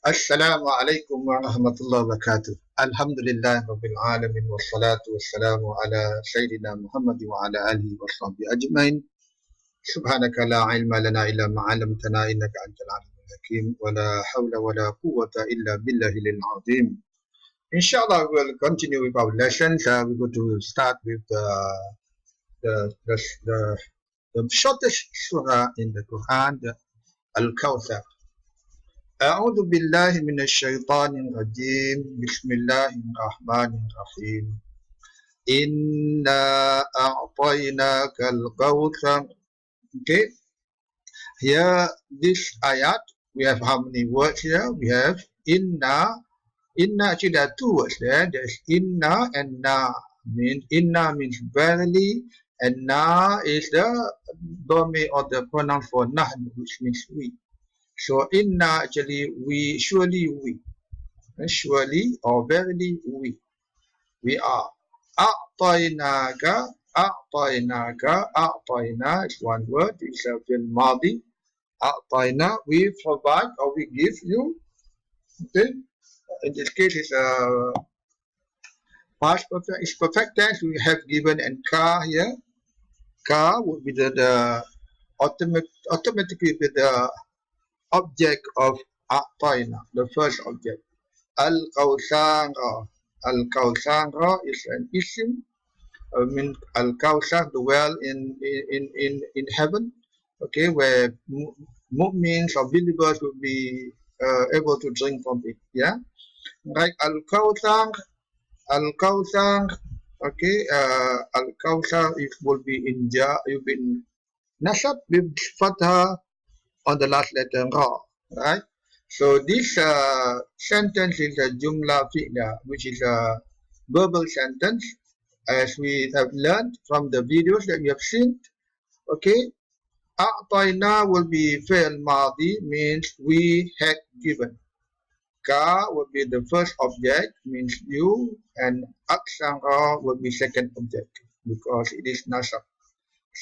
Assalamu alaikum wa rahmatullahi wa barakatuh. Alhamdulillah rabbil alamin wa salatu wa salamu ala sayyidina Muhammad wa ala alihi wa sahbihi ajma'in. Subhanaka la ilma lana illa ma 'allamtana innaka antal alimul hakim wa la hawla wa la quwwata illa billahi lil azim. Inshallah we'll continue with our lessons. We're going to start with the shortest surah in the Quran, the Alkauthar. أعوذ بالله من الشيطان الرجيم بسم الله الرحمن الرحيم إنا أعطيناك الكوثر. Okay, here this ayat we have how many words here? We have inna. Actually there are two words there. There's inna and na. Inna means verily, and na is the domain or the pronoun for nahnu, which means we. So inna actually we, surely we, or verily we are. A'tainaka is one word, it's a fil madi. A'taina, we provide or we give you. Okay, in this case it's a past perfect, it's perfect tense. We have given, and ka here, ka would be the automatically be the object of a'taina, the first object. Alkauthar is an ism. Al-Kawthar, the well in heaven, okay, where mu'mins or believers will be able to drink from it. Yeah, like Al-Kawthar, okay, Al-Kawthar will be in nasab with fatha on the last letter ra, right? So this sentence is a jumla fi'la, which is a verbal sentence, as we have learned from the videos that we have seen. Okay, a'tayna will be fi'l madi, means we had given. Ka will be the first object, means you, and aksara will be second object because it is nasab.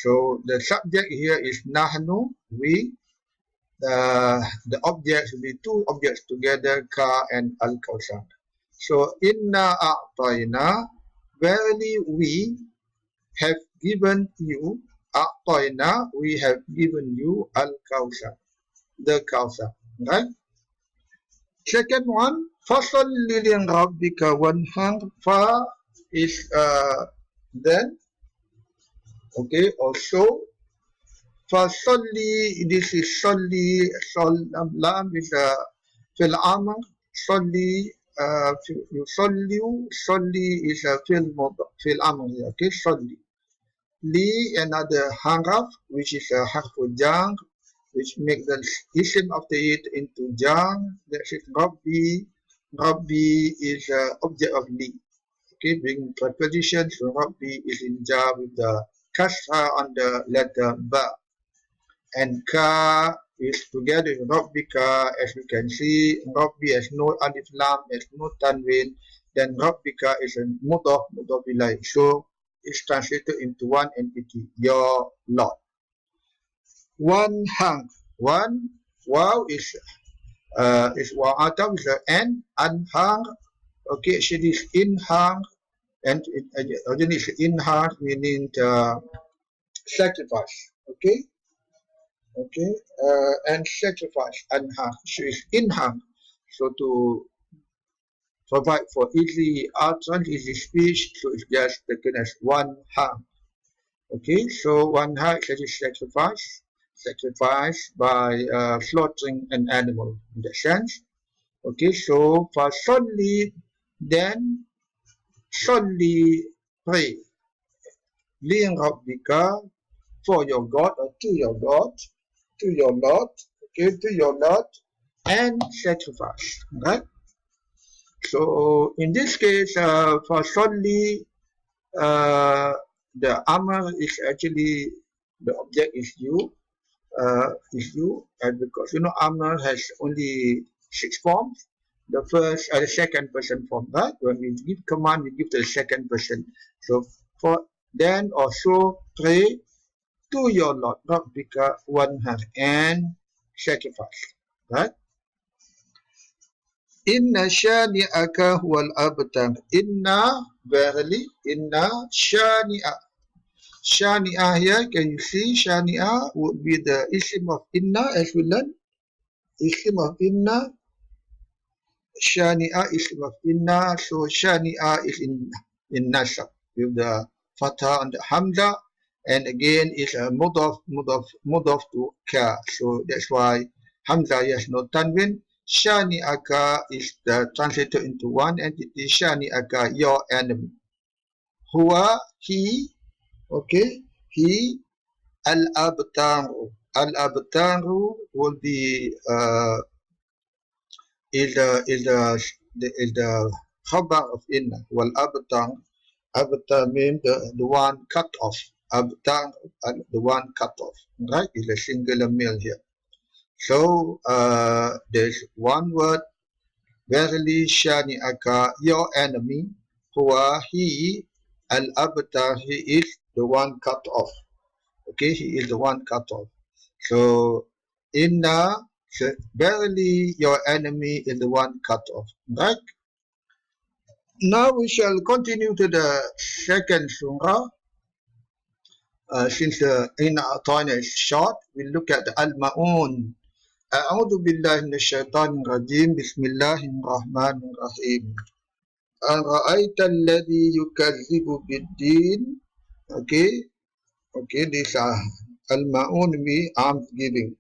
So the subject here is nahnu, we. The objects will be two objects together, ka and al-kawthar. So inna a'tayna, verily we have given you, a'tayna, we have given you al-kawthar, the kawthar, right? Second one, fasalli li rabbika wanhar. Fa is then, okay, also fasalli, this is salli, lam is fil amr, salli, salli is a fil amr, okay, salli. Li, another harf, which is a harful jar, which makes the ism after it into jar. That is Rabbi. Rabbi is an object of li. Okay, bring preposition. So Rabbi is in jar with the kasra on the letter ba. And ka is together with Rabbika, as we can see. Rabbi has no alif lam, has no tanwin. Then Rabbika is a mudaf ilay. So it's translated into one entity, your Lord. One hang, one wow is wa'atam is an hang. Okay, so this in hang, and it is in hang meaning sacrifice. Okay, and sacrifice and hang. So it's in hang. So to provide for easy utterance, easy speech, so it's just taken as one hang. Okay, so one hang is sacrifice by slaughtering an animal in that sense. Okay, so for solely, then solely pray. Li rabbika, for your God, or to your God, to your Lord, okay, to your Lord, and sacrifice, right? So in this case, for solely, the amr is actually, the object is you, and because amr has only 6 forms. The first, the second person form, right? When we give command, we give to the second person. So for then also pray to your Lord, Rabbika wanhar, and sacrifice, right? Inna shani'aka huwal abtar. Inna, verily, inna shani'a. Shani'a here, can you see shani'a would be the ism of inna as we learn. Ism of inna. Shani'a ism of inna. So shani'a is in nasab with the fatha and the hamza. And again, it's a mudaf to ka. So that's why hamza has no tanwin. Shani'aka is the translated into one entity. Shani'aka, your enemy. Huwa, he, okay, he, al-abtaru. Al-abtaru will be is the khabar of inna. Wal abtar, abtar means the one cut off. Abtar, the one cut off. Right? Is a singular male here. So there's one word. Verily shani'aka, your enemy. Huwa, he, al-abtar, he is the one cut off. Okay, he is the one cut off. So inna, verily your enemy is the one cut off. Right? Now we shall continue to the second surah. Since the inna atana is short, we look at the Almaun. A'udhu billahi minash shaitanir rajim. Bismillahirrahmanirrahim. Rahim. Ara'aita alladhi yukazzibu bid-din. Okay, these are Al-Ma'un me alms giving.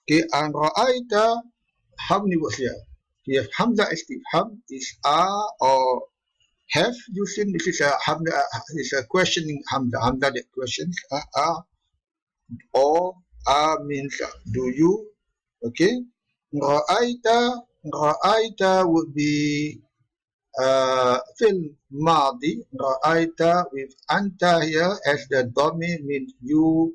Okay, Ara'aita, how many words here? Here, Hamza istifham is or have you seen? This is a Hamza, is a questioning Hamza. Hamza that questions. Or means do you? Okay, Ra'aita would be fil madi. Ra'aita with anta here as the domain means you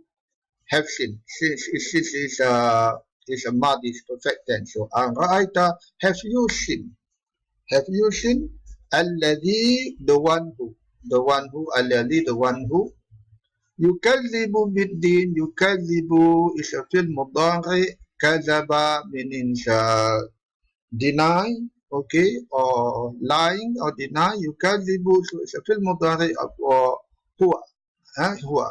have seen. Since is a madi, is perfect tense. So Ra'aita, have you seen? Have you seen? Alladhi, the one who, alladhi, the one who. Yukazibu bid-din. Yukazibu is a fi'l mudari. Kazaba means deny, okay, or lying or deny. Yukazibu, so it's a fi'l mudari or huwa. Huwa.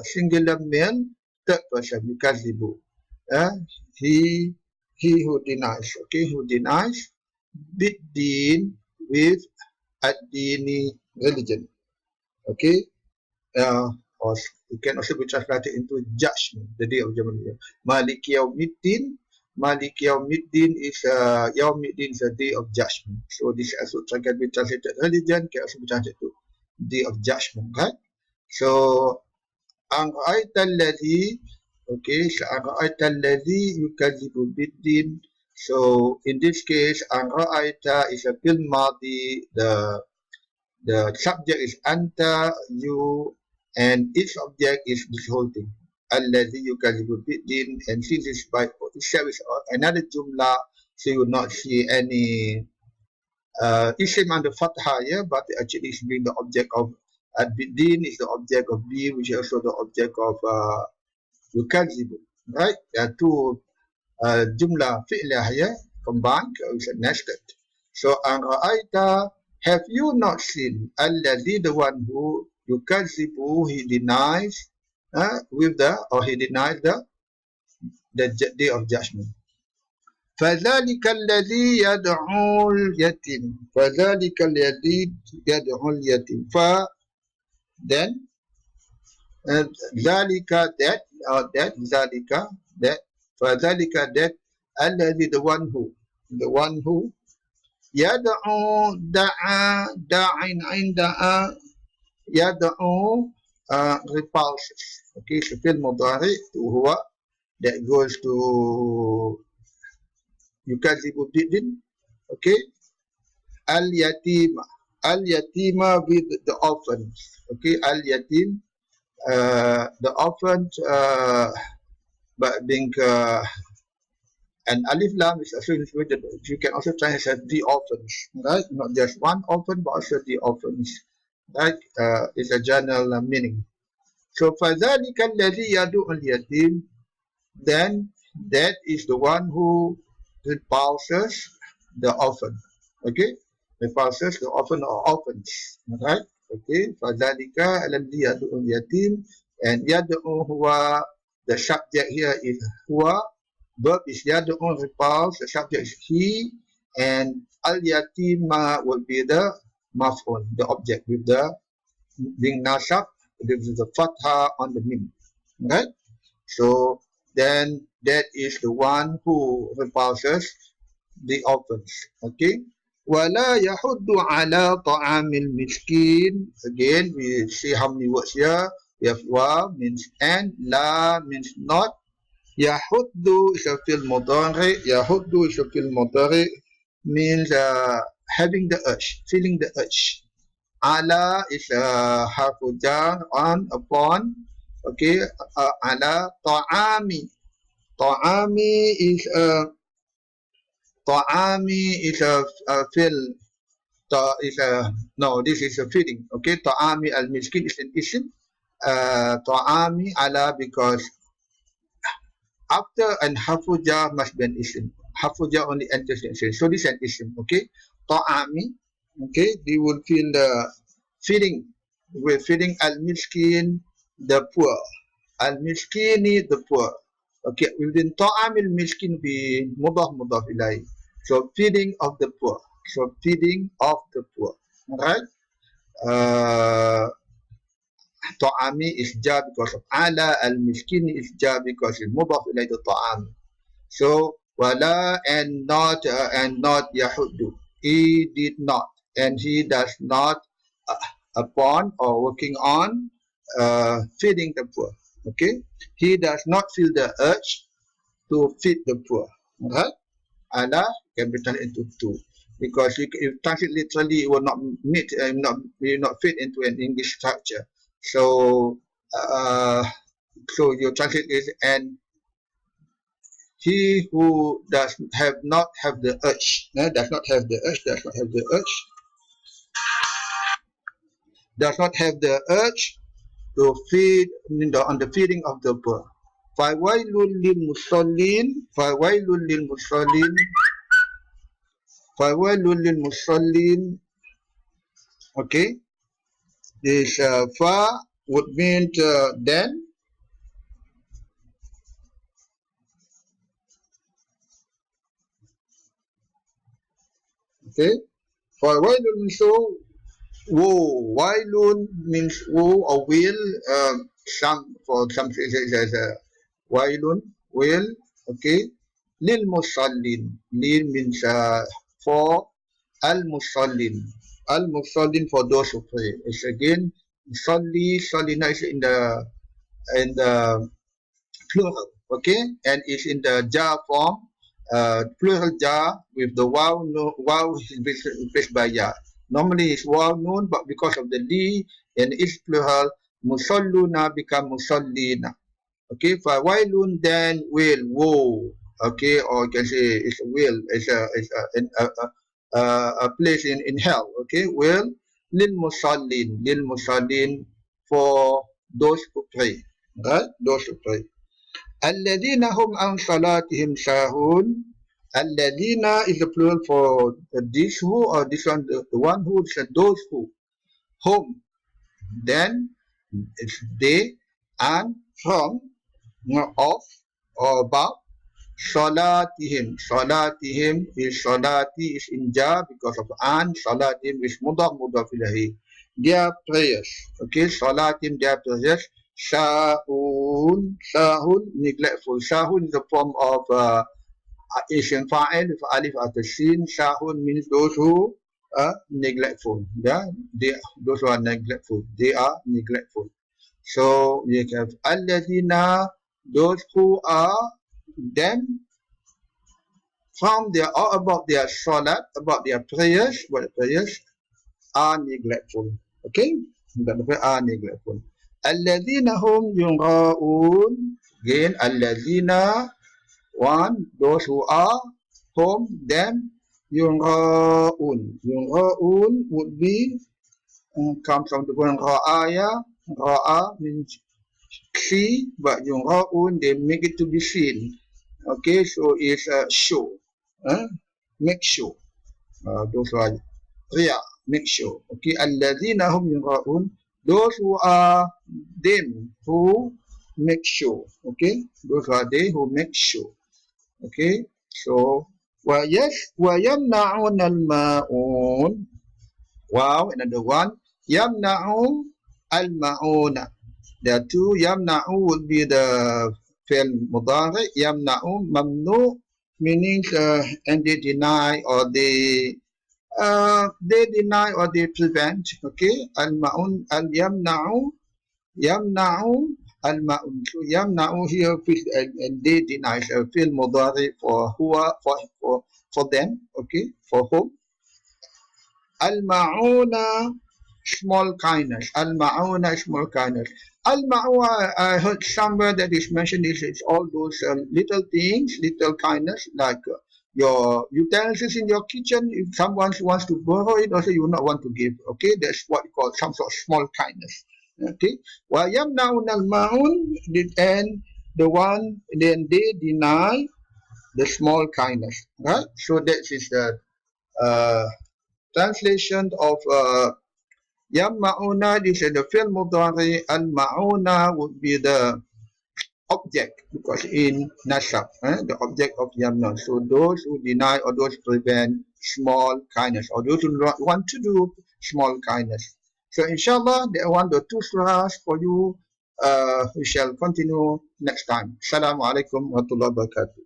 Singular male, third person. Yukazibu. He who denies, okay, who denies bid-din with ad-dini, religion, okay. Or it can also be translated into judgment, the day of judgment. Malik Yawmiddin. Malik Yawmiddin is Yawmiddin is a day of judgment. So this also can be translated religion, can also be translated to day of judgment, right? So An'ra'aita alladhi, okay, so An'ra'aita alladhi yukazibu bid-din. So in this case, An'ra'aita is a fi'l madi. The subject is anta, you, and its object is this whole thing. Alladhi yukazibu bid-din, and since it's by itself is another jumla, so you will not see any isim under fatha here, but actually it's being the object of bid-din is the object of be, which is also the object of yukazibu. Right? There are two jumla fi'lah here combined, it's nested. So An'ra'aita, have you not seen alladhi, the one who yukazibu, he denies with the, or he denies the day of judgment. فَذَلِكَ الَّذِي يَدْعُو الْيَتِيمَ. فَذَلِكَ الَّذِي يَدْعُو الْيَتِيمَ. Then ذَلِكَ that, or that, ذَلِكَ that, فَذَلِكَ that, الَّذِي the one who yad'u da'a, da'in inda'a, yad'u repulses. Okay, so fi'l mudari to huwa that goes to yukazibu bid-din. Okay, al-yatima with the orphans. Okay, al-yatim, the orphans, but being and alif lam is associated. You can also translate the orphans, right? Not just one orphan, but also the orphans, right? It's a general meaning. So فَذَلِكَ الَّذِي يَدُعُ الْيَتِيمَ, then that is the one who repulses the orphan. Okay, repulses the orphan or orphans. Right? Okay, fadzalika alladhi yad'u yatim, and yad'u huwa, the subject here is huwa, verb is yad'u, repulse, the subject is he, and al yatima will be the maf'ul, the object with the being nasab, with the fatha on the mim. Right? So then that is the one who repulses the orphans. Okay. Wala yahuddu ala ta'amil miskin. Again, we see how many words here. We have wa means and, la means not. Yahuddu is a fi'l mudhari. Yahuddu is a fi'l mudhari, means having the urge, feeling the urge. Ala is a harfu jar, on, upon. Okay, ala ta'ami. Ta'ami is a fill. Is a no. This is a feeding. Okay, ta'ami al miskin is an isim. Ta'ami ala, because after an hafuja must be an isim. Hafuja only enters an isim. So this is an isim. Okay, ta'ami. Okay, they will feel the feeding. We're feeding al miskin, the poor. Al miskini, the poor. Okay, within ta'amil miskin be mudaf ilai. So feeding of the poor. So feeding of the poor. Alright. Ta'ami is ja because of ala. Al miskini is ja because it's mudaf ilai to ta'ami. So wala and not yahuddu. He did not, and he does not upon or working on feeding the poor. Okay, he does not feel the urge to feed the poor. Right? Ala can be turned into two, because if translate literally, it will not meet, will not fit into an English structure. So, so you translate it, and he who does not have the urge, does not have the urge to feed on the feeding of the poor. Fawailul lil musallin. Okay, this fa would mean then. Okay, fawailul means so. Woe. Wailun means woe or will. For some cases as a wailun, will. Okay. Lil musallin. Lil means for. Al musallin. Al musallin, for those who pray. It's again musalli. Salina is in the plural. Okay, and it's in the jar form. Plural jar with the wow. No, wow is replaced by ya. Normally it's waw noon, but because of the li and it's plural, musalluna become musallina. Okay, fawailun then will, woe. Okay, or you can say it's will, it's a place in hell. Okay, will lil musallin for those who pray. Right, those who pray. Alladhina hum an salatihim sahun. Alladina is the plural for this who, or this one, the one who, those who. Whom, then it's they, and from, of, or about. Salatihim. Salatihim is salati is in ja because of an. Salatihim is mudaf ilahi. Their prayers. Okay, salatihim, their prayers. Sahun, neglectful. Sahun is a form of Asian fa'il with alif at the shin. Sahun means those who are neglectful. Yeah, those who are neglectful. They are neglectful. So we have alladina, those who are then from their or about their salat, about their prayers, are neglectful. Okay, are neglectful. Alladina hum yunra'un. Again, alladina. One, those who are, whom, them, yunra'un. Yunra'un would be, comes from the word ra'aya. Ra'a means see, but yunra'un, they make it to be seen. Okay, so it's a show. Make show. those who are riya, make sure. Okay, alladhina hum yura'un, those who are them who make sure. Okay, those who are they who make sure. Okay, so وَيَمْنَعُونَ الْمَاعُونَ. Wow, another one. يَمْنَعُ الْمَعُونَ. There are two. يَمْنَعُ would be the fi'l mudari. يَمْنَعُ mamnu, meaning and they deny or they deny or they prevent. Okay, al-ma'un al-yamna'u, yamna'u al-ma'un. So yamna'u here and they deny fil mudari for huwa, for them. Okay, for whom? Al-ma'una, small kindness. Al-ma'una, small kindness. Al-ma'una, I heard somewhere that is mentioned is it's all those little things, little kindness, like your utensils in your kitchen. If someone wants to borrow it, also you will not want to give. Okay, that's what you call some sort of small kindness. Okay, wa yamna'un al-ma'un, and the one then they deny the small kindness. Right. So that is the translation of Yam'una. This is the fi'l mudari. Al-ma'una would be the object, because in nasab, the object of yamna. So those who deny or those who prevent small kindness, or those who not want to do small kindness. So inshallah, there are 1 or 2 surahs for you. We shall continue next time. Assalamu alaikum wa rahmatullahi wa barakatuh.